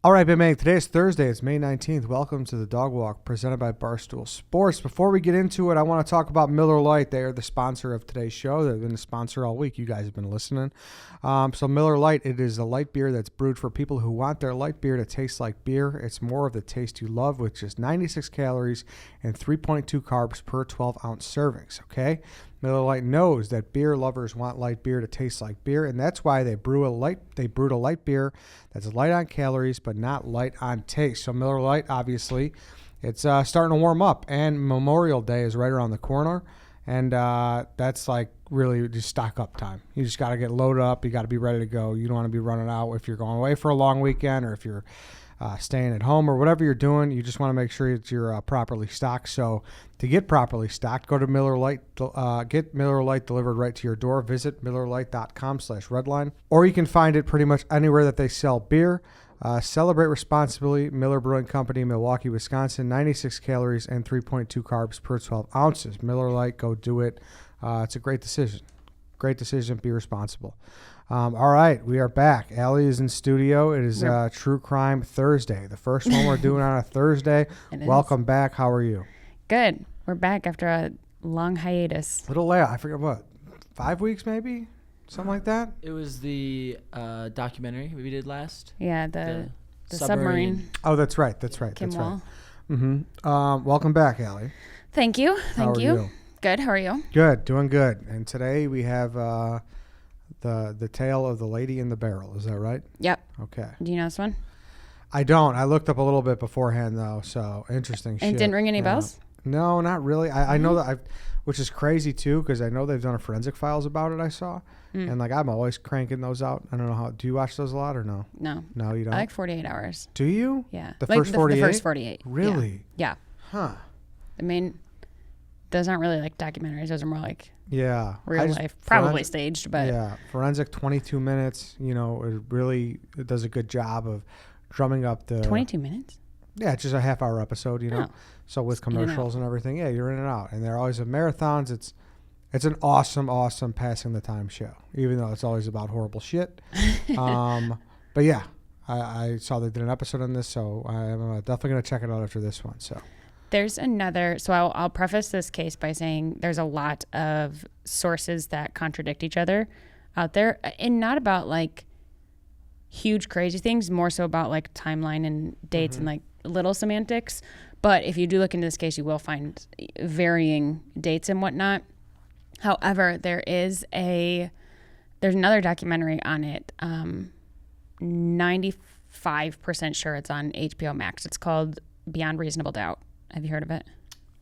All right, Big Man, today is Thursday. It's May 19th. Welcome to the Dog Walk presented by Barstool Sports. Before we get into it, I want to talk about Miller Lite. They are the sponsor of today's show. They've been the sponsor all week. You guys have been listening. So Miller Lite, it is a light beer that's brewed for people who want their light beer to taste like beer. It's more of the taste you love with just 96 calories and 3.2 carbs per 12-ounce servings, okay? Miller Lite knows that beer lovers want light beer to taste like beer, and that's why they brewed a light beer that's light on calories but not light on taste. So Miller Lite, obviously, it's starting to warm up, and Memorial Day is right around the corner, and that's like really just stock up time. You just got to get loaded up. You got to be ready to go. You don't want to be running out if you're going away for a long weekend or if you're staying at home or whatever you're doing. You just want to make sure that you're properly stocked. So to get properly stocked, go to Miller Lite, get Miller Lite delivered right to your door. Visit MillerLite.com/redline, or you can find it pretty much anywhere that they sell beer. Celebrate responsibly. Miller Brewing Company, Milwaukee, Wisconsin. 96 calories and 3.2 carbs per 12 ounces. Miller Lite, go do it. It's a great decision. Great decision. Be responsible. All right, we are back. Allie is in studio. It is True Crime Thursday, the first one we're doing on a Thursday. Welcome back. How are you? Good. We're back after a long hiatus. Little layout. I forget what, 5 weeks maybe? Something like that? It was the documentary we did last. Yeah, the submarine. Oh, that's right. That's right. Kim That's Wall. right. Mm-hmm. Welcome back, Allie. Thank you. How are you? Good. How are you? Good. Doing good. And today we have the tale of the lady in the barrel. Is that right? Yep. Okay. Do you know this one? I don't. I looked up a little bit beforehand, though, so interesting shit. And it didn't ring any bells? No, not really. I know that which is crazy, too, because I know they've done a forensic files about it, I saw. And, like, I'm always cranking those out. I don't know how. Do you watch those a lot or no? No. No, you don't? I like 48 hours. Do you? Yeah. The first 48? The first 48. Really? Yeah. Huh. I mean, those aren't really like documentaries. Those are more like real life. Probably staged, but. Yeah. Forensic, 22 minutes. You know, it does a good job of drumming up the. 22 minutes? Yeah, it's just a half-hour episode, you know. Oh. So with commercials and everything, yeah, you're in and out. And they're always at marathons. It's an awesome, awesome passing the time show, even though it's always about horrible shit. But yeah, I saw they did an episode on this, so I'm definitely going to check it out after this one. So there's another. So I'll preface this case by saying there's a lot of sources that contradict each other out there, and not about like huge crazy things, more so about like timeline and dates and like little semantics. But if you do look into this case, you will find varying dates and whatnot. However, there's another documentary on it. 95% sure it's on HBO Max. It's called Beyond Reasonable Doubt. Have you heard of it?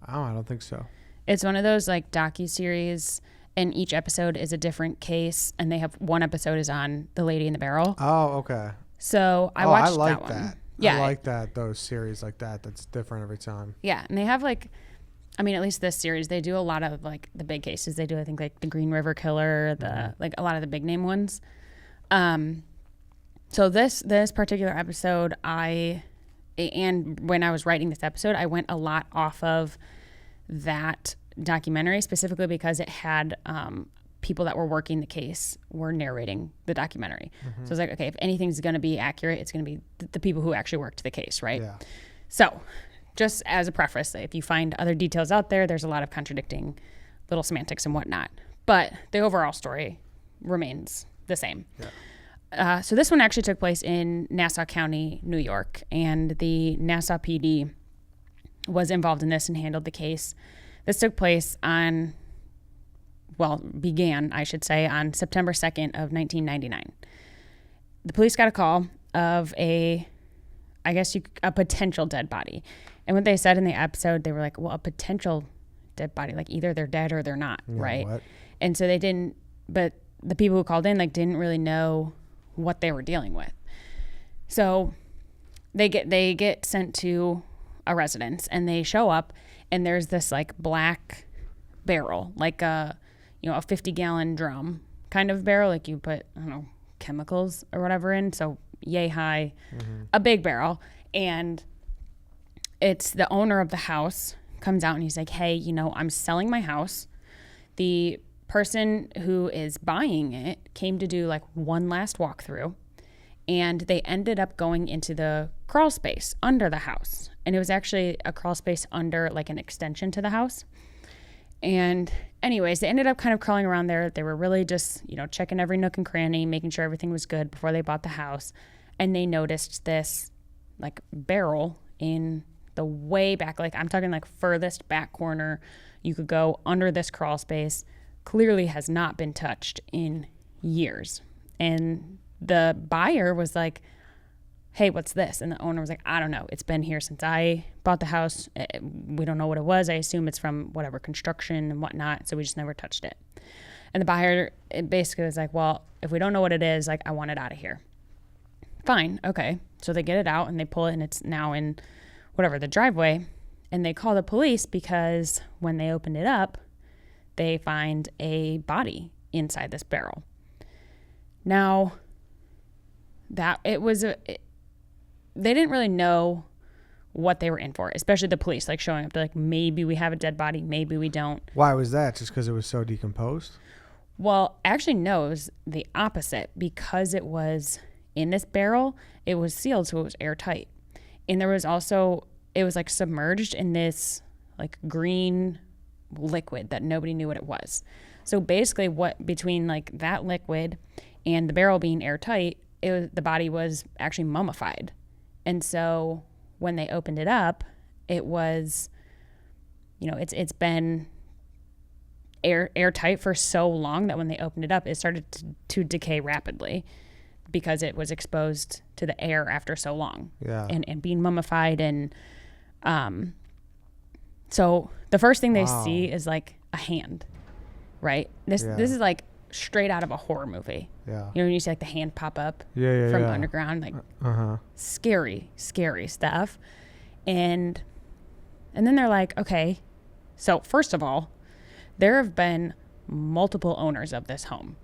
Oh, I don't think so. It's one of those like docuseries, and each episode is a different case, and they have one episode is on the lady in the barrel. Oh, okay. So I watched like that one. That. Yeah, I like that, those series like that. That's different every time. Yeah, and they have like, I mean, at least this series, they do a lot of like the big cases. They do, I think, like the Green River Killer, like a lot of the big name ones. So this particular episode, and when I was writing this episode, I went a lot off of that documentary specifically because it had people that were working the case were narrating the documentary. So I was like, okay, if anything's going to be accurate, it's going to be the people who actually worked the case, right? Yeah. So just as a preface, if you find other details out there, there's a lot of contradicting little semantics and whatnot. But the overall story remains the same. Yeah. So this one actually took place in Nassau County, New York, and the Nassau PD was involved in this and handled the case. This took place began on September 2nd of 1999. The police got a call of a potential dead body. And what they said in the episode, they were like, well, a potential dead body, like either they're dead or they're not, right? What? And so but the people who called in like didn't really know what they were dealing with. So they get sent to a residence, and they show up, and there's this like black barrel, like a 50-gallon drum kind of barrel, like you put, I don't know, chemicals or whatever in, so yay high, a big barrel. And it's the owner of the house comes out and he's like, hey, I'm selling my house. The person who is buying it came to do like one last walkthrough, And they ended up going into the crawl space under the house. And it was actually a crawl space under like an extension to the house. And anyways, they ended up kind of crawling around there. They were really just, checking every nook and cranny, making sure everything was good before they bought the house. And they noticed this like barrel in the way back, like I'm talking like furthest back corner. You could go under this crawl space. Clearly has not been touched in years. And the buyer was like, hey, what's this? And the owner was like, I don't know. It's been here since I bought the house. We don't know what it was. I assume it's from whatever construction and whatnot. So we just never touched it. And the buyer basically was like, well, if we don't know what it is, like I want it out of here. Fine. Okay. So they get it out and they pull it and it's now in whatever, the driveway. And they call the police because when they opened it up, they find a body inside this barrel. Now, that it was they didn't really know what they were in for, especially the police, like showing up. They're like, maybe we have a dead body, maybe we don't. Why was that? Just because it was so decomposed? Well, actually, no, it was the opposite. Because it was in this barrel, it was sealed, so it was airtight. And there was also, it was like submerged in this like green liquid that nobody knew what it was. So basically what between like that liquid and the barrel being airtight, the body was actually mummified. And so when they opened it up, it was, it's been airtight for so long that when they opened it up, it started to decay rapidly because it was exposed to the air after so long. Yeah. And being mummified. And so the first thing they see is like a hand, right? This is like straight out of a horror movie. Yeah. When you see like the hand pop up from underground, like scary stuff. And then they're like, okay, so first of all, there have been multiple owners of this home.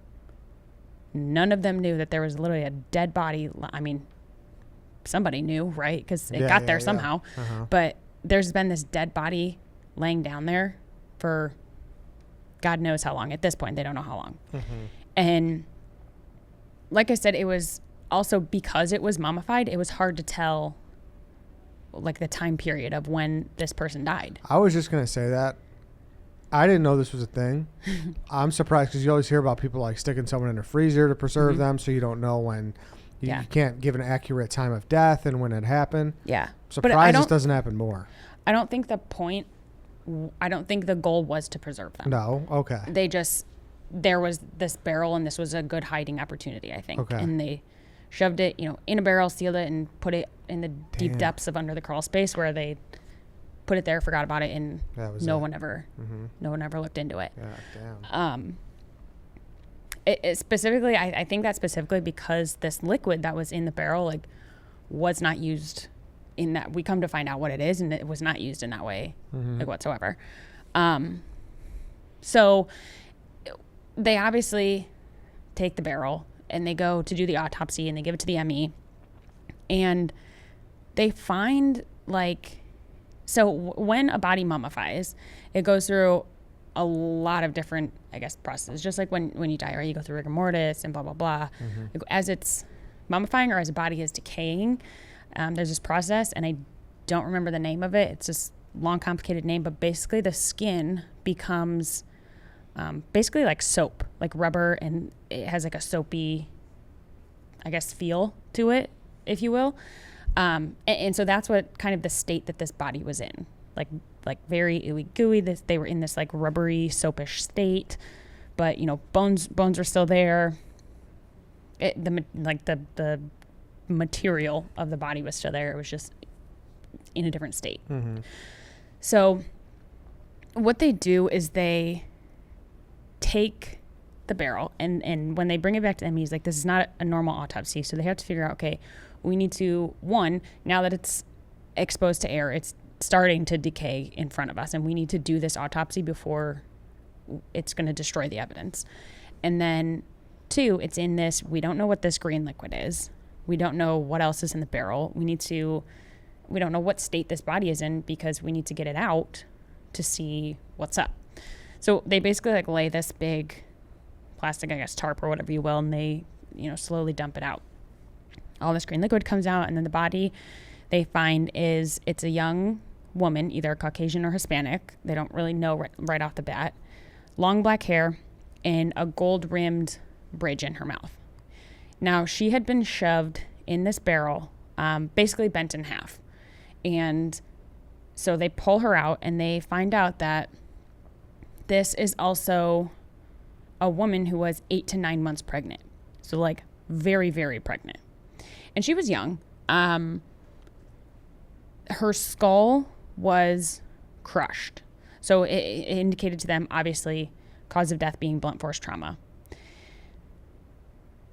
None of them knew that there was literally a dead body. I mean, somebody knew, right? Because it got there somehow. But there's been this dead body laying down there for God knows how long. At this point, they don't know how long. And like I said, it was also because it was mummified, it was hard to tell like the time period of when this person died. I was just going to say that. I didn't know this was a thing. I'm surprised because you always hear about people like sticking someone in a freezer to preserve them so you don't know when. You can't give an accurate time of death and when it happened. Yeah. Surprised this doesn't happen more. I don't think the goal was to preserve them. No? Okay. There was this barrel and this was a good hiding opportunity, I think. Okay. And they shoved it, in a barrel, sealed it, and put it in the deep depths of under the crawl space where they put it there, forgot about it, and no one ever looked into it. Yeah, damn. It specifically, I think that specifically because this liquid that was in the barrel, like, was not used in that. We come to find out what it is, and it was not used in that way, like, whatsoever. So they obviously take the barrel, and they go to do the autopsy, and they give it to the ME, and they find, like, so when a body mummifies, it goes through a lot of different, I guess, processes. Just like when you die, right? You go through rigor mortis and blah, blah, blah. Like, as it's mummifying or as a body is decaying, there's this process, and I don't remember the name of it. It's this long, complicated name, but basically the skin becomes basically like soap, like rubber, and it has like a soapy, I guess, feel to it, if you will. And so that's what kind of the state that this body was in, like very ooey gooey. They were in this like rubbery, soapish state, but bones were still there. The material of the body was still there. It was just in a different state. So what they do is they take the barrel and when they bring it back to them, he's like, this is not a normal autopsy. So they have to figure out, okay, we need to, now that it's exposed to air, it's starting to decay in front of us, and we need to do this autopsy before it's going to destroy the evidence. And then 2, it's in this, we don't know what this green liquid is. We don't know what else is in the barrel. We don't know what state this body is in because we need to get it out to see what's up. So they basically like lay this big plastic, I guess, tarp or whatever you will, and they, slowly dump it out. All this green liquid comes out, and then the body they find it's a young woman, either Caucasian or Hispanic. They don't really know right off the bat. Long black hair and a gold-rimmed bridge in her mouth. Now, she had been shoved in this barrel, basically bent in half. And so they pull her out, and they find out that this is also a woman who was 8 to 9 months pregnant. So, like, very, very pregnant. And she was young. Her skull was crushed. So it indicated to them, obviously, cause of death being blunt force trauma.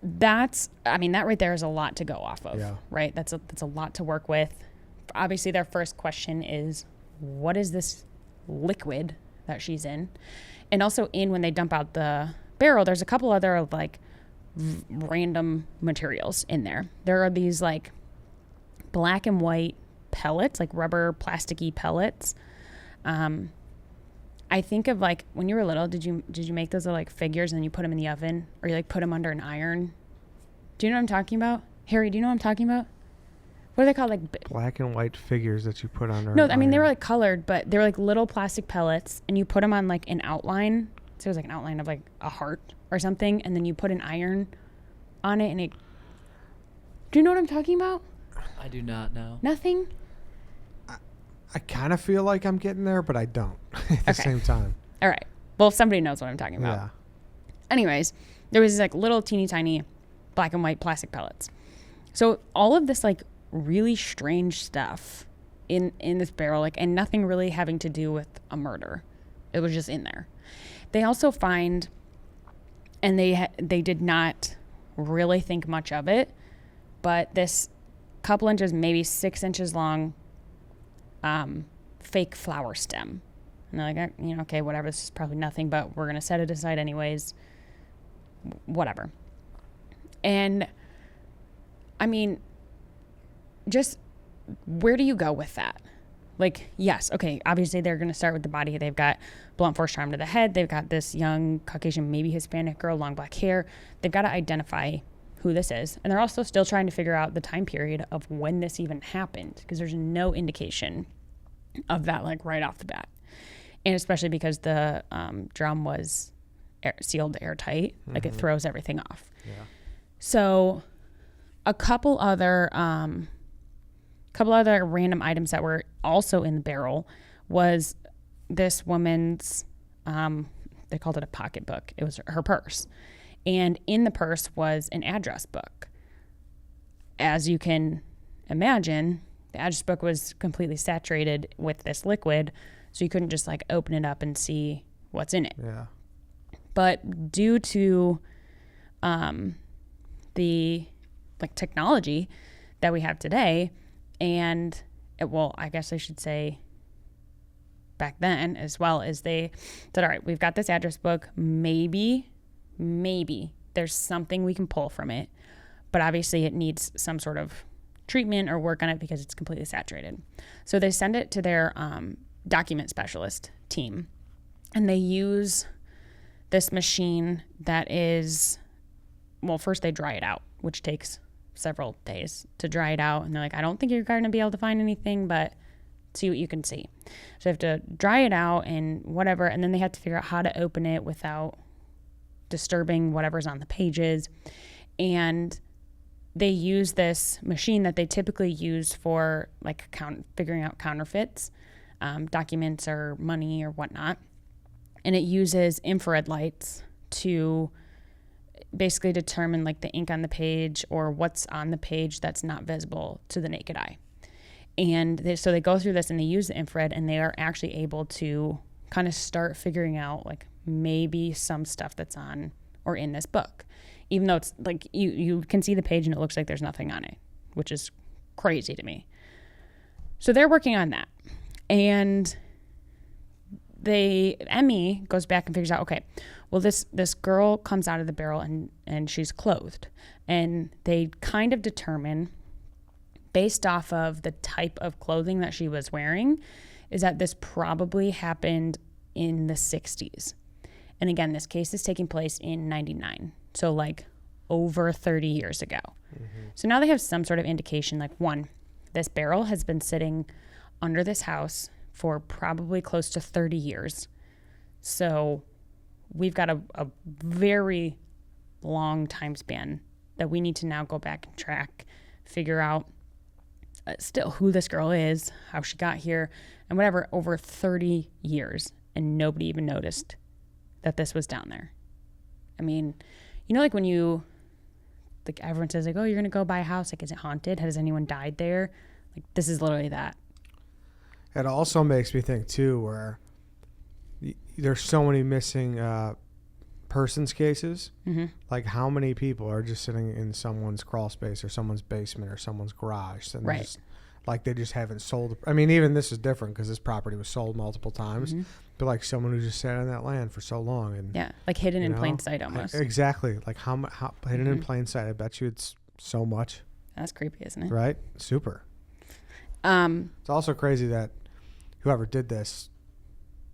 That right there is a lot to go off of, right? That's a lot to work with. Obviously, their first question is, what is this liquid that she's in? And also when they dump out the barrel, there's a couple other, like, random materials in there. There are these, like, black and white pellets, like rubber plasticky pellets. I think of, like, when you were little, did you make those little, like, figures and then you put them in the oven, or you, like, put them under an iron? Do you know what I'm talking about? Harry, do you know what I'm talking about? What are they called? Like black and white figures that you put under. No, I mean, they were, like, colored, but they were, like, little plastic pellets, and you put them on, like, an outline. So it was like an outline of, like, a heart or something, and then you put an iron on it, and it. Do you know what I'm talking about? I do not know. Nothing? I kind of feel like I'm getting there, but I don't at the same time. All right. Well, if somebody knows what I'm talking about. Yeah. Anyways, there was, like, little teeny tiny black and white plastic pellets. So all of this, like, really strange stuff in this barrel, like, and nothing really having to do with a murder. It was just in there. They also find, and they did not really think much of it, but this couple inches, maybe 6 inches long, fake flower stem. And they're like, okay, whatever, this is probably nothing, but we're going to set it aside anyways. Whatever. And, I mean, just where do you go with that? Like, yes, okay, obviously they're going to start with the body. They've got blunt force trauma to the head. They've got this young Caucasian, maybe Hispanic girl, long black hair. They've got to identify who this is. And they're also still trying to figure out the time period of when this even happened, because there's no indication of that, like, right off the bat. And especially because the drum was sealed airtight, like, it throws everything off. Yeah. So a couple other random items that were also in the barrel was this woman's, they called it a pocketbook. It was her purse. And in the purse was an address book. As you can imagine, the address book was completely saturated with this liquid, so you couldn't just, like, open it up and see what's in it. Yeah. But due to the, like, technology that we have today, and I guess I should say back then as well, as they said, all right, we've got this address book, maybe there's something we can pull from it, but obviously it needs some sort of treatment or work on it because it's completely saturated. So they send it to their document specialist team, and they use this machine that is, well, first they dry it out, which takes several days to dry it out. And they're like, I don't think you're going to be able to find anything, but see what you can see. So they have to dry it out and whatever. And then they have to figure out how to open it without disturbing whatever's on the pages. And they use this machine that they typically use for, like, figuring out counterfeits, documents or money or whatnot. And it uses infrared lights to basically determine, like, the ink on the page or what's on the page that's not visible to the naked eye. And so they go through this and they use the infrared, and they are actually able to kind of start figuring out, like, maybe some stuff that's on or in this book, even though it's like you can see the page and it looks like there's nothing on it, which is crazy to me. So they're working on that. And Emmy goes back and figures out, okay, well, this girl comes out of the barrel and she's clothed. And they kind of determine, based off of the type of clothing that she was wearing, is that this probably happened in the 60s. And again, this case is taking place in 99. So, like, over 30 years ago. So now they have some sort of indication, like, one, this barrel has been sitting under this house for probably close to 30 years. So we've got a very long time span that we need to now go back and track, figure out still who this girl is, how she got here, and whatever, over 30 years. And nobody even noticed that this was down there. I mean, you know, like when like everyone says, like, oh, you're going to go buy a house. Like, is it haunted? Has anyone died there? Like, this is literally that. It also makes me think, too, where there's so many missing persons cases. Like, how many people are just sitting in someone's crawl space or someone's basement or someone's garage? And Right. Like, they just haven't sold. I mean, even this is different because this property was sold multiple times. But, like, someone who just sat on that land for so long. And Yeah, like hidden in plain sight almost. Exactly. Like, how hidden in plain sight. I bet you it's so much. That's creepy, isn't it? Right? Super. It's also crazy that whoever did this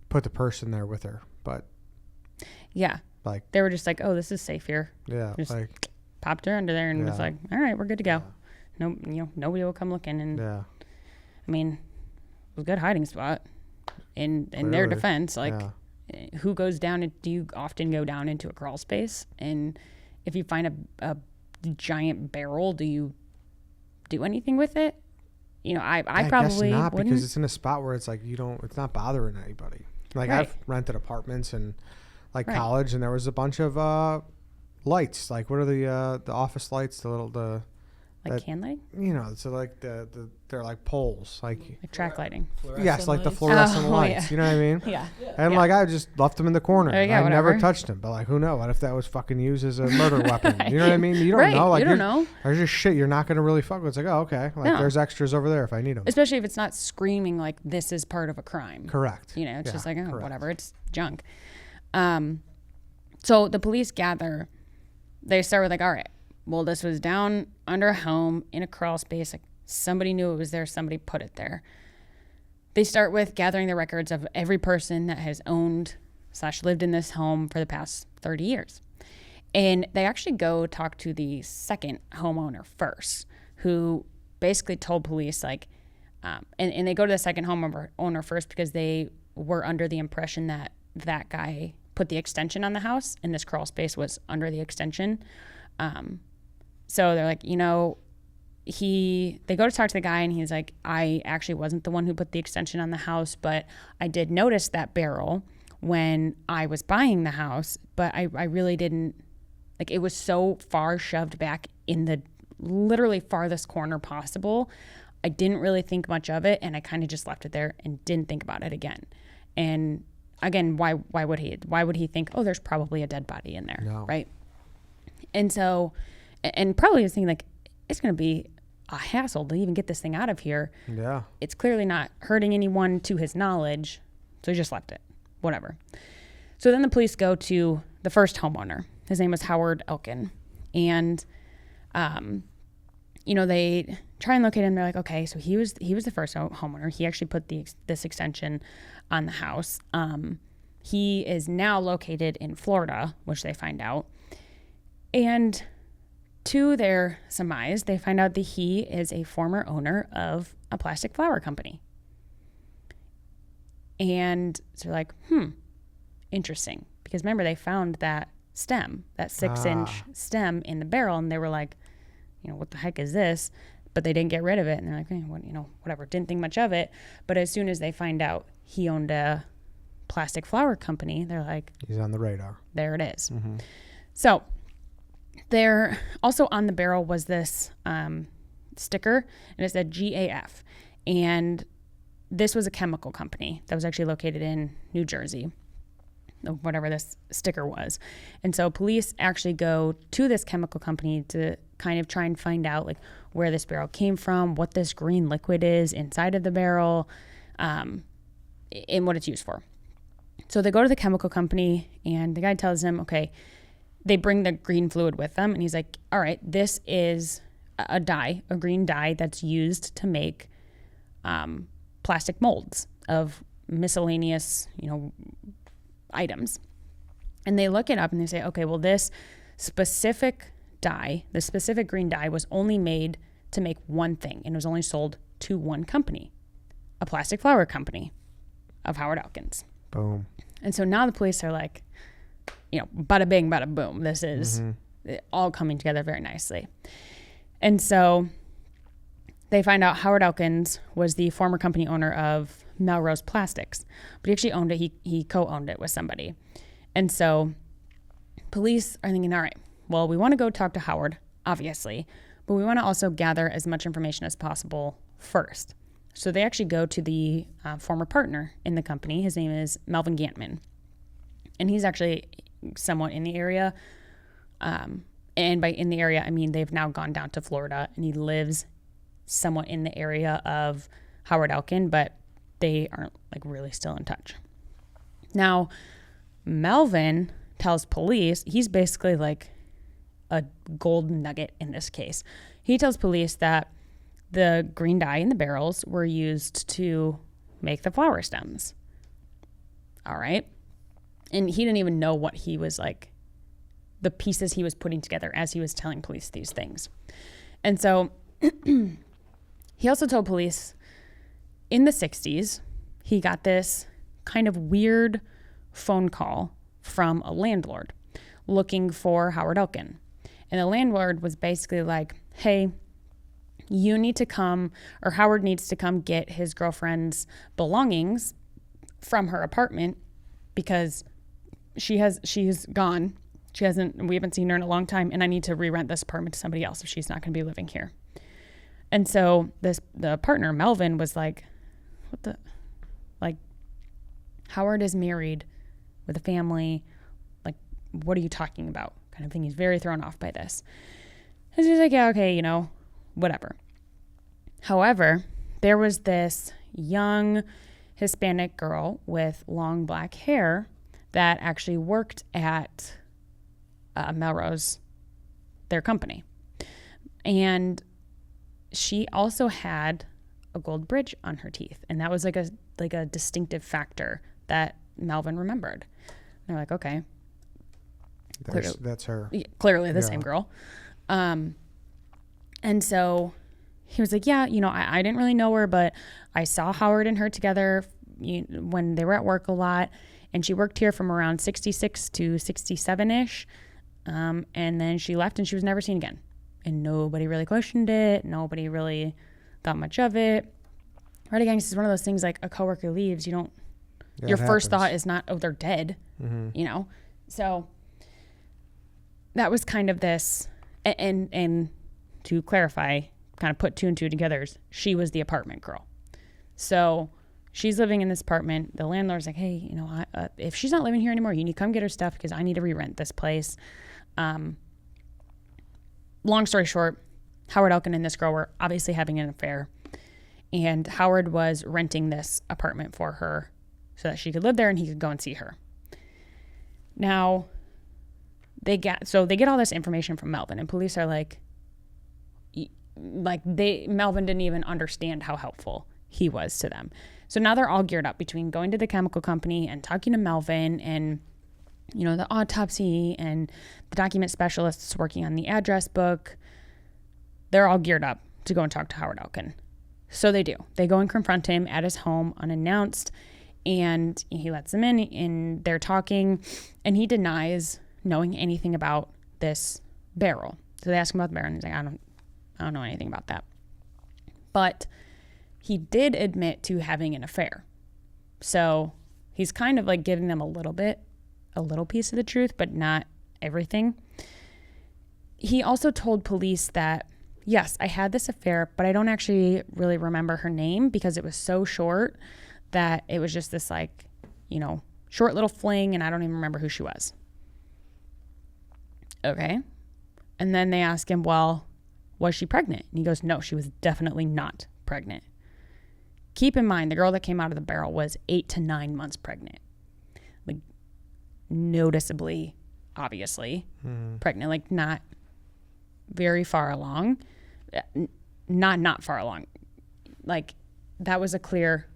put the person there with her. But, Yeah. like, They were just like, oh, this is safe here. yeah, Just like, popped her under there and was Yeah. like, all right, we're good to go. No, nobody will come looking. And yeah. I mean, it was a good hiding spot. In their Clearly. defense, like, Yeah. who goes down? Do you often go down into a crawl space? And if you find a giant barrel, do you do anything with it? You know, I probably guess not, wouldn't. because it's in a spot where it's like it's not bothering anybody. Like, Right. I've rented apartments in like Right. college, and there was a bunch of lights. Like, what are the office lights? Like can lighting? You know, so like they're like poles. Like, Track lighting. yes, like the lights? fluorescent Oh, lights. yeah. You know what I mean? Yeah. And Yeah. like, I just left them in the corner. Oh, yeah, I never whatever. touched them. But like, who knows? What if that was fucking used as a murder weapon? You know what I mean? You don't Right. know. Like, You don't know. There's just shit you're not gonna really fuck with. It's like, oh, okay. Like, No. there's extras over there if I need them. Especially if it's not screaming like this is part of a crime. Correct. You know, it's Yeah, just like, oh, correct. whatever, it's junk. So the police gather, they start with like, all right, well, this was down under a home in a crawl space. Like, somebody knew it was there. Somebody put it there. They start with gathering the records of every person that has owned / lived in this home for the past 30 years. And they actually go talk to the second homeowner first, who basically told police, like, and they go to the second homeowner first because they were under the impression that that guy put the extension on the house and this crawl space was under the extension. So they're like, you know, they go to talk to the guy and he's like, I actually wasn't the one who put the extension on the house, but I did notice that barrel when I was buying the house, but I really didn't, like, it was so far shoved back in the literally farthest corner possible. I didn't really think much of it, and I kind of just left it there and didn't think about it again. And again, why would he? Why would he think, oh, there's probably a dead body in there, No. right? And so, and probably was thinking, like, it's going to be a hassle to even get this thing out of here. Yeah. It's clearly not hurting anyone to his knowledge, so he just left it. Whatever. So then the police go to the first homeowner. His name was Howard Elkin. And, you know, they try and locate him. They're like, okay, so he was the first homeowner. He actually put this extension on the house. He is now located in Florida, which they find out. And to their surmise, they find out that he is a former owner of a plastic flower company. And so they're like, interesting. Because remember, they found that stem, that 6-inch stem in the barrel, and they were like, you know, what the heck is this? But they didn't get rid of it. And they're like, well, you know, whatever, didn't think much of it. But as soon as they find out he owned a plastic flower company, they're like, He's on the radar. there it is. So there also on the barrel was this sticker, and it said GAF. And this was a chemical company that was actually located in New Jersey, whatever this sticker was. And so police actually go to this chemical company to kind of try and find out, like, where this barrel came from, what this green liquid is inside of the barrel, and what it's used for. So they go to the chemical company, and the guy tells them, okay, they bring the green fluid with them, and he's like, all right, this is a dye, a green dye that's used to make plastic molds of miscellaneous, you know, items. And they look it up and they say, okay, well, this specific dye, the specific green dye, was only made to make one thing, and it was only sold to one company, a plastic flower company of Howard Elkins. Boom. And so now the police are like, bada bing, bada boom. This is all coming together very nicely. And so they find out Howard Elkins was the former company owner of Melrose Plastics, but he actually owned it. He co-owned it with somebody. And so police are thinking, all right, well, we want to go talk to Howard, obviously, but we want to also gather as much information as possible first. So they actually go to the former partner in the company. His name is Melvin Gantman. And he's actually somewhat in the area. And by in the area, I mean they've now gone down to Florida, and he lives somewhat in the area of Howard Elkin, but they aren't like really still in touch. Now, Melvin tells police, he's basically like a gold nugget in this case. He tells police that the green dye in the barrels were used to make the flower stems. All right. And he didn't even know what he was like, the pieces he was putting together as he was telling police these things. And so he also told police in the 60s, he got this kind of weird phone call from a landlord looking for Howard Elkin. And the landlord was basically like, hey, you need to come, or Howard needs to come get his girlfriend's belongings from her apartment because she's gone. We haven't seen her in a long time, and I need to re-rent this apartment to somebody else if she's not going to be living here. And so the partner, Melvin, was like, Howard is married with a family. Like, what are you talking about? Kind of thing. He's very thrown off by this. And she's like, yeah, okay, whatever. However, there was this young Hispanic girl with long black hair that actually worked at Melrose, their company. And she also had a gold bridge on her teeth. And that was like a distinctive factor that Melvin remembered. They're like, okay. That's her. Clearly the same girl. And so he was like, yeah, I didn't really know her, but I saw Howard and her together when they were at work a lot. And she worked here from around 66 to 67-ish. And then she left and she was never seen again. And nobody really questioned it. Nobody really thought much of it. Right, again, this is one of those things like a coworker leaves, your first thought is not, oh, they're dead, So that was kind of this, and to clarify, kind of put two and two together, she was the apartment girl. So she's living in this apartment. The landlord's like, hey, if she's not living here anymore, you need to come get her stuff because I need to re-rent this place. Long story short, Howard Elkin and this girl were obviously having an affair, and Howard was renting this apartment for her so that she could live there and he could go and see her. Now, they get all this information from Melvin, and police are Melvin didn't even understand how helpful he was to them. So now they're all geared up between going to the chemical company and talking to Melvin and, the autopsy and the document specialists working on the address book. They're all geared up to go and talk to Howard Elkin. So they do. They go and confront him at his home unannounced, and he lets them in, and they're talking, and he denies knowing anything about this barrel. So they ask him about the barrel, and he's like, I don't know anything about that. But he did admit to having an affair. So he's kind of like giving them a little piece of the truth, but not everything. He also told police that, yes, I had this affair, but I don't actually really remember her name because it was so short that it was just this short little fling, and I don't even remember who she was. Okay. And then they ask him, well, was she pregnant? And he goes, no, she was definitely not pregnant. Keep in mind, the girl that came out of the barrel was 8 to 9 months pregnant. Like, noticeably, obviously, pregnant. Like, not very far along. Not far along. Like, that was a clear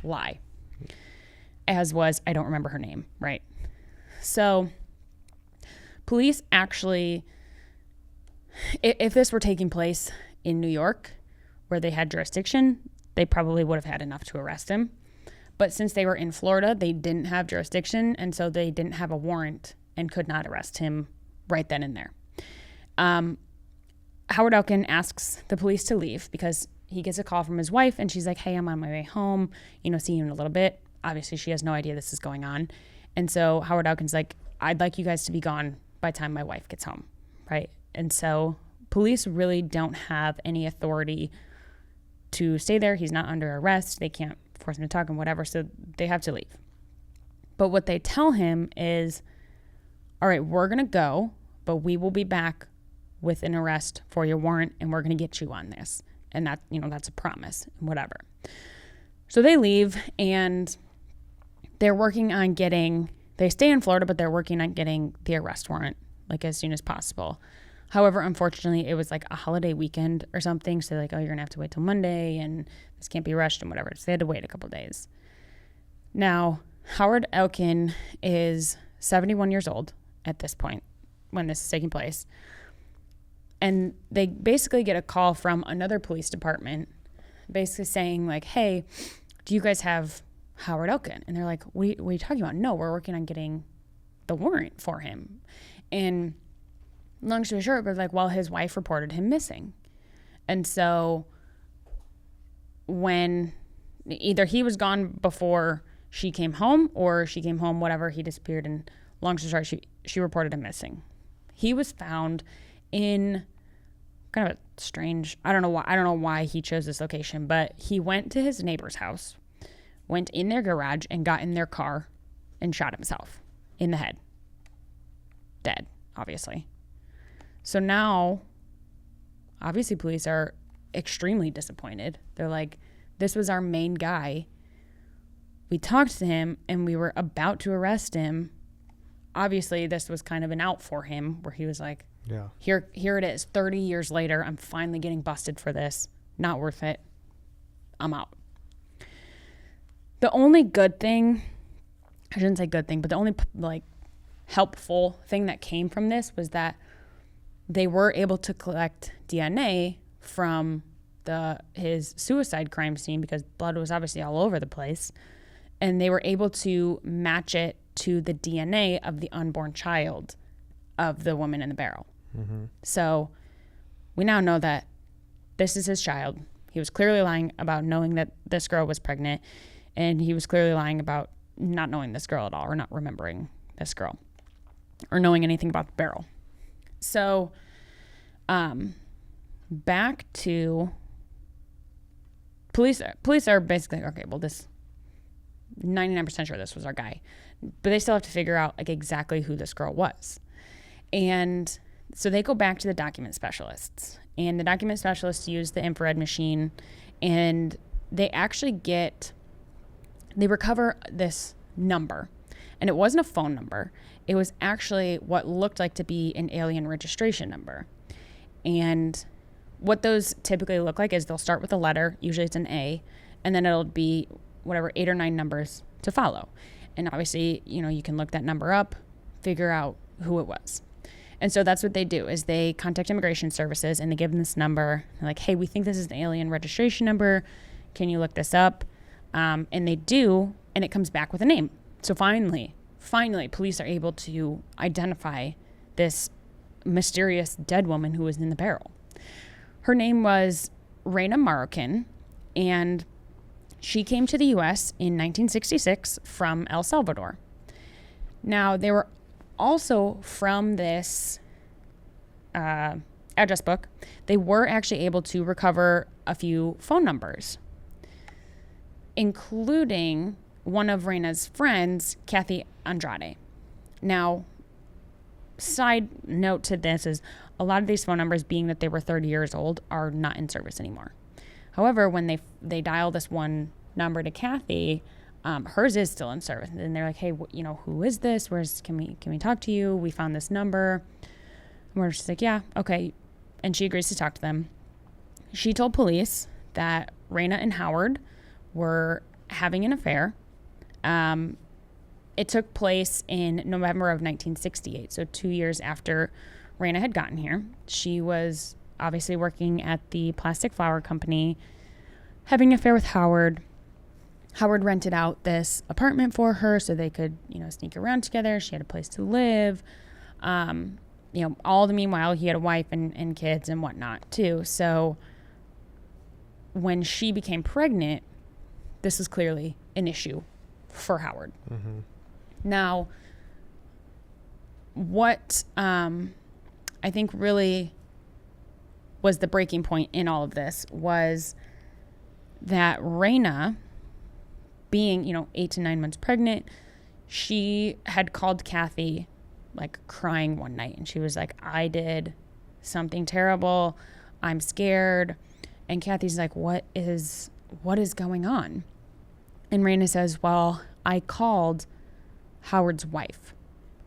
lie. As was, I don't remember her name, right? So, police actually if this were taking place in New York, where they had jurisdiction, they probably would have had enough to arrest him. But since they were in Florida, they didn't have jurisdiction, and so they didn't have a warrant and could not arrest him right then and there. Howard Elkin asks the police to leave because he gets a call from his wife, and she's like, hey, I'm on my way home, see you in a little bit. Obviously, she has no idea this is going on. And so Howard Elkin's like, I'd like you guys to be gone by the time my wife gets home, right? And so police really don't have any authority to stay there. He's not under arrest. They can't force him to talk and whatever, so they have to leave. But what they tell him is, all right, we're going to go, but we will be back with an arrest for your warrant, and we're going to get you on this. And that, that's a promise, whatever. So they leave, and they're working on they stay in Florida, but they're working on getting the arrest warrant, like, as soon as possible. However, unfortunately, it was like a holiday weekend or something. So they're like, oh, you're going to have to wait till Monday, and this can't be rushed and whatever. So they had to wait a couple days. Now, Howard Elkin is 71 years old at this point when this is taking place. And they basically get a call from another police department basically saying, like, hey, do you guys have Howard Elkin? And they're like, what are you talking about? No, we're working on getting the warrant for him. And long story short, but like, well, his wife reported him missing. And so when either he was gone before she came home, or she came home, whatever, he disappeared. And long story short, she reported him missing. He was found in kind of a strange, I don't know why he chose this location, but he went to his neighbor's house, went in their garage, and got in their car and shot himself in the head. Dead, obviously. So now, obviously, police are extremely disappointed. They're like, this was our main guy. We talked to him, and we were about to arrest him. Obviously, this was kind of an out for him, where he was like, yeah, here it is. 30 years later, I'm finally getting busted for this. Not worth it. I'm out. The only good thing, I shouldn't say good thing, but the only helpful thing that came from this was that they were able to collect DNA from his suicide crime scene, because blood was obviously all over the place, and they were able to match it to the DNA of the unborn child of the woman in the barrel. Mm-hmm. So we now know that this is his child. He was clearly lying about knowing that this girl was pregnant, and he was clearly lying about not knowing this girl at all, or not remembering this girl, or knowing anything about the barrel. So back to police are basically like, okay, well, this 99% sure this was our guy, but they still have to figure out like exactly who this girl was. And so they go back to the document specialists, and the document specialists use the infrared machine, and they actually recover this number. And it wasn't a phone number. It was actually what looked like to be an alien registration number. And what those typically look like is they'll start with a letter, usually it's an A, and then it'll be whatever 8 or 9 numbers to follow. And obviously, you can look that number up, figure out who it was. And so that's what they do, is they contact immigration services, and they give them this number. They're like, hey, we think this is an alien registration number. Can you look this up? And they do, and it comes back with a name. So finally, police are able to identify this mysterious dead woman who was in the barrel. Her name was Reyna Marroquin, and she came to the U.S. in 1966 from El Salvador. Now, they were also from this address book. They were actually able to recover a few phone numbers, including one of Reyna's friends, Kathy Andrade. Now, side note to this is a lot of these phone numbers, being that they were 30 years old, are not in service anymore. However, when they dial this one number to Kathy, hers is still in service. And they're like, hey, who is this? Can we talk to you? We found this number. And we're just like, yeah, okay. And she agrees to talk to them. She told police that Reyna and Howard were having an affair. It took place in November of 1968, so 2 years after Reyna had gotten here. She was obviously working at the plastic flower company, having an affair with Howard. Howard rented out this apartment for her so they could, sneak around together. She had a place to live. All the meanwhile, he had a wife and kids and whatnot too. So when she became pregnant, this was clearly an issue for Howard. Mm-hmm. Now, what I think really was the breaking point in all of this was that Reyna, being, 8 to 9 months pregnant, she had called Kathy like crying one night, and she was like, I did something terrible. I'm scared. And Kathy's like, what is going on? And Reyna says, well, I called Howard's wife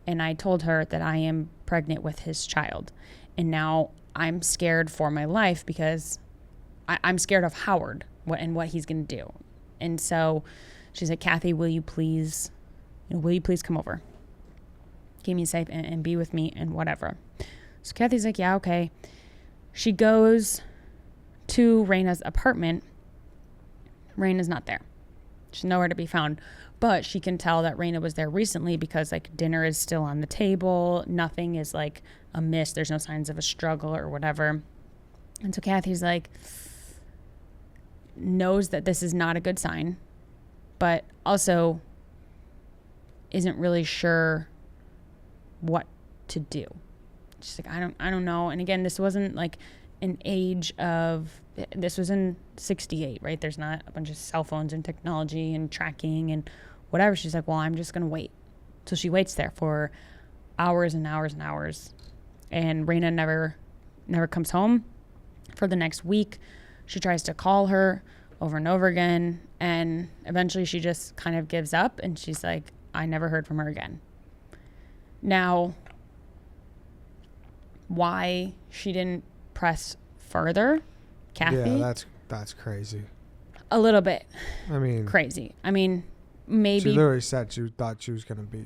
and I told her that I am pregnant with his child. And now I'm scared for my life because I'm scared of Howard what he's going to do. And so she's like, Kathy, will you please come over? Keep me safe and be with me and whatever. So Kathy's like, yeah, okay. She goes to Reyna's apartment. Reyna's not there. She's nowhere to be found. But she can tell that Reyna was there recently because like dinner is still on the table. Nothing is like amiss. There's no signs of a struggle or whatever. And so Kathy's like, knows that this is not a good sign, but also isn't really sure what to do. She's like, I don't know. And again, this wasn't like this was in 68, right? There's not a bunch of cell phones and technology and tracking and whatever. She's like, well, I'm just going to wait. So she waits there for hours and hours and hours. And Reyna never comes home for the next week. She tries to call her over and over again. And eventually she just kind of gives up. And she's like, I never heard from her again. Now, why she didn't press further, Kathy? Yeah, that's crazy. A little bit. I mean, crazy. I mean, maybe. She literally said she thought she was going to be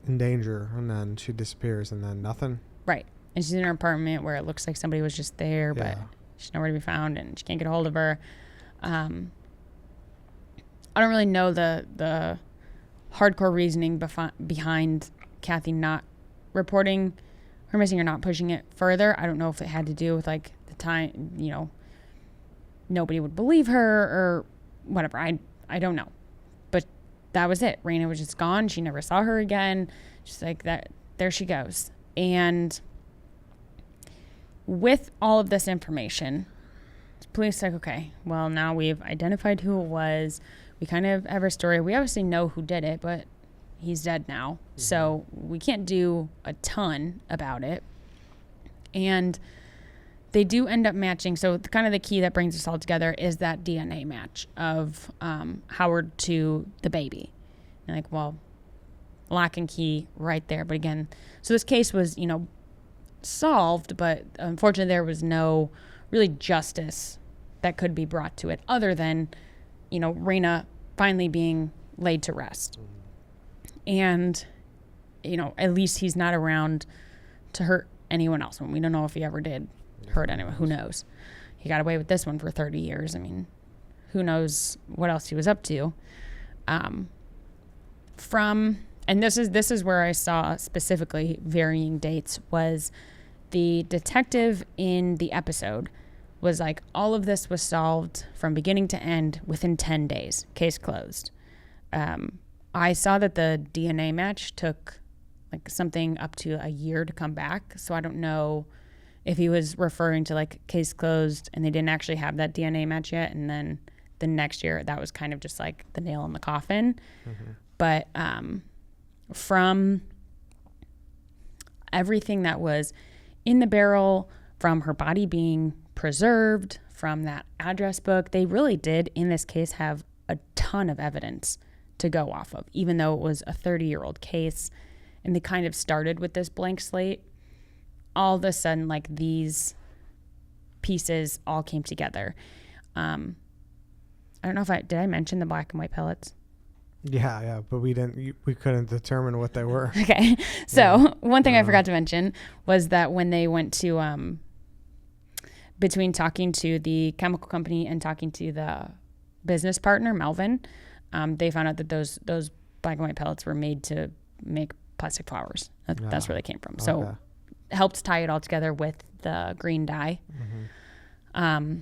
in danger, and then she disappears, and then nothing. Right. And she's in her apartment where it looks like somebody was just there, but she's nowhere to be found, and she can't get a hold of her. I don't really know the hardcore reasoning behind Kathy not reporting her missing or not pushing it further. I don't know if it had to do with like the time, nobody would believe her or whatever. I don't know. But that was it. Reyna was just gone. She never saw her again. She's like that. There she goes. And with all of this information, the police like, okay, well, now we've identified who it was. We kind of have her story. We obviously know who did it, but he's dead now. Mm-hmm. So we can't do a ton about it. And they do end up matching. So kind of the key that brings us all together is that DNA match of Howard to the baby. And like, well, lock and key right there. But again, so this case was, solved, but unfortunately there was no really justice that could be brought to it other than, Reyna finally being laid to rest. And, at least he's not around to hurt anyone else. We don't know if he ever did hurt anyone. Who knows? He got away with this one for 30 years. I mean, who knows what else he was up to. And this is where I saw specifically varying dates, was the detective in the episode was like, all of this was solved from beginning to end within 10 days. Case closed. I saw that the DNA match took like something up to a year to come back. So I don't know if he was referring to like case closed and they didn't actually have that DNA match yet. And then the next year that was kind of just like the nail in the coffin. Mm-hmm. But from everything that was in the barrel, from her body being preserved, from that address book, they really did in this case have a ton of evidence to go off of, even though it was a 30-year-old case and they kind of started with this blank slate. All of a sudden, like, these pieces all came together. I don't know if did I mention the black and white pellets? Yeah, but we couldn't determine what they were. Okay. So one thing I forgot to mention was that when they went to, between talking to the chemical company and talking to the business partner, Melvin, they found out that those black and white pellets were made to make plastic flowers. That's where they came from. So helped tie it all together with the green dye. Mm-hmm.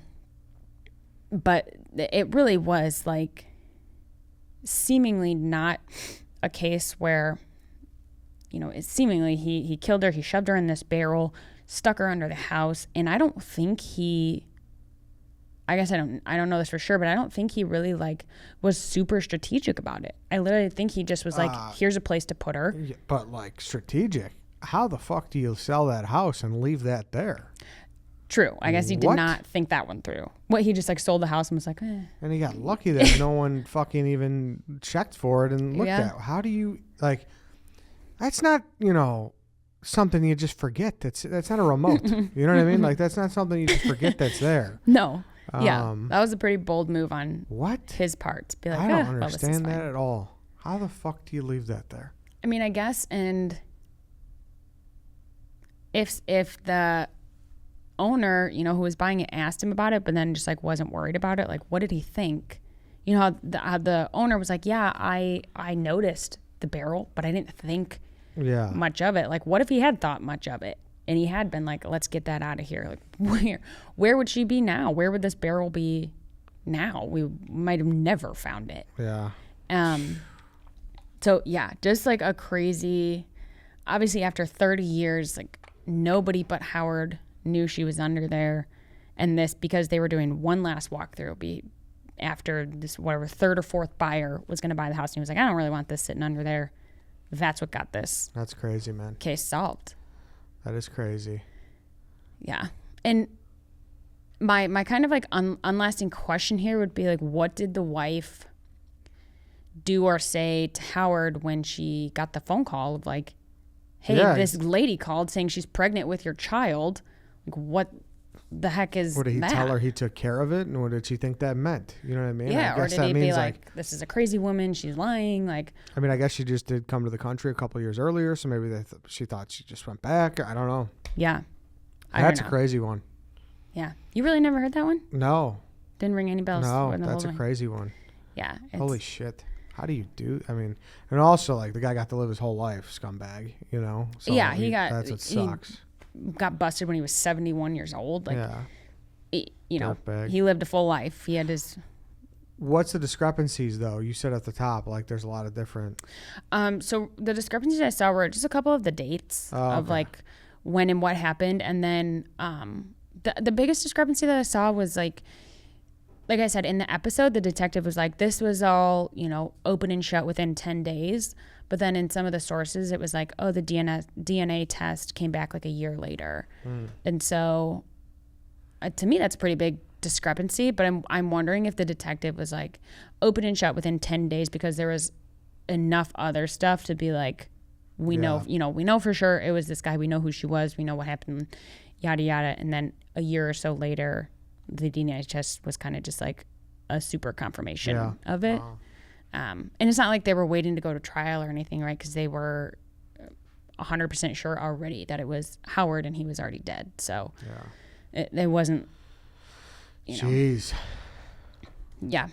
But it really was like seemingly not a case where, it's seemingly he killed her, he shoved her in this barrel, stuck her under the house, and I don't think I don't know this for sure, but I don't think he really like was super strategic about it. I literally think he just was like, here's a place to put her. Yeah, but like strategic, how the fuck do you sell that house and leave that there? True. I guess he did not think that one through. He just like sold the house and was like, eh. And he got lucky that no one fucking even checked for it and looked at it. How do you like, that's not, something you just forget. That's not a remote. You know what I mean? Like that's not something you just forget that's there. No. Yeah. That was a pretty bold move on his part. To be like, I don't understand that at all. How the fuck do you leave that there? I mean, I guess, and if the owner, who was buying it asked him about it, but then just like wasn't worried about it, like what did he think? How the owner was like, yeah, I noticed the barrel, but I didn't think much of it. Like what if he had thought much of it and he had been like, let's get that out of here? Like where would she be now? Where would this barrel be now? We might have never found it. Yeah. So yeah, just like a crazy, obviously after 30 years, like nobody but Howard knew she was under there. And this, because they were doing one last walkthrough after this, whatever, third or fourth buyer was going to buy the house. And he was like, I don't really want this sitting under there. That's what got this. That's crazy, man. Case solved. That is crazy. Yeah. And my kind of like unlasting question here would be like, what did the wife do or say to Howard when she got the phone call of like, hey, this lady called saying she's pregnant with your child. Like, what the heck is that? What did he tell her he took care of it? And what did she think that meant? You know what I mean? Yeah, or did he be like, this is a crazy woman, she's lying? Like, I mean, I guess she just did come to the country a couple years earlier, so maybe she thought she just went back. I don't know. Yeah. That's a crazy one. Yeah. You really never heard that one? No. Didn't ring any bells? No, that's a crazy one. Yeah. Holy shit. How do you do? I mean, and also like the guy got to live his whole life, scumbag. So yeah, that's what sucks. Got busted when he was 71 years old. Like, Dirtbag. he lived a full life. He had his. What's the discrepancies though? You said at the top, like there's a lot of different. So the discrepancies I saw were just a couple of the dates of like when and what happened, and then the biggest discrepancy that I saw was like I said in the episode, the detective was like, this was all open and shut within 10 days. But then in some of the sources, it was like, oh, the DNA test came back like a year later. And so to me, that's a pretty big discrepancy. But I'm wondering if the detective was like open and shut within 10 days because there was enough other stuff to be like, we know for sure it was this guy. We know who she was. We know what happened, yada, yada. And then a year or so later, the DNA test was kind of just like a super confirmation of it. Wow. And it's not like they were waiting to go to trial or anything, right? Because they were 100% sure already that it was Howard and he was already dead. So it wasn't, Jeez. Yeah.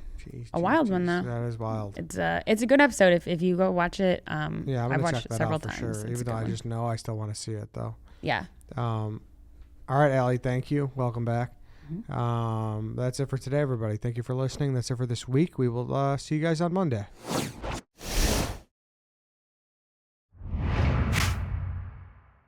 A wild one, though. That is wild. It's a good episode if you go watch it. I'm going to check that out for sure. Even though I just know I still want to see it, though. Yeah. All right, Allie, thank you. Welcome back. That's it for today, everybody. Thank you for listening. That's it for this week. We will see you guys on Monday.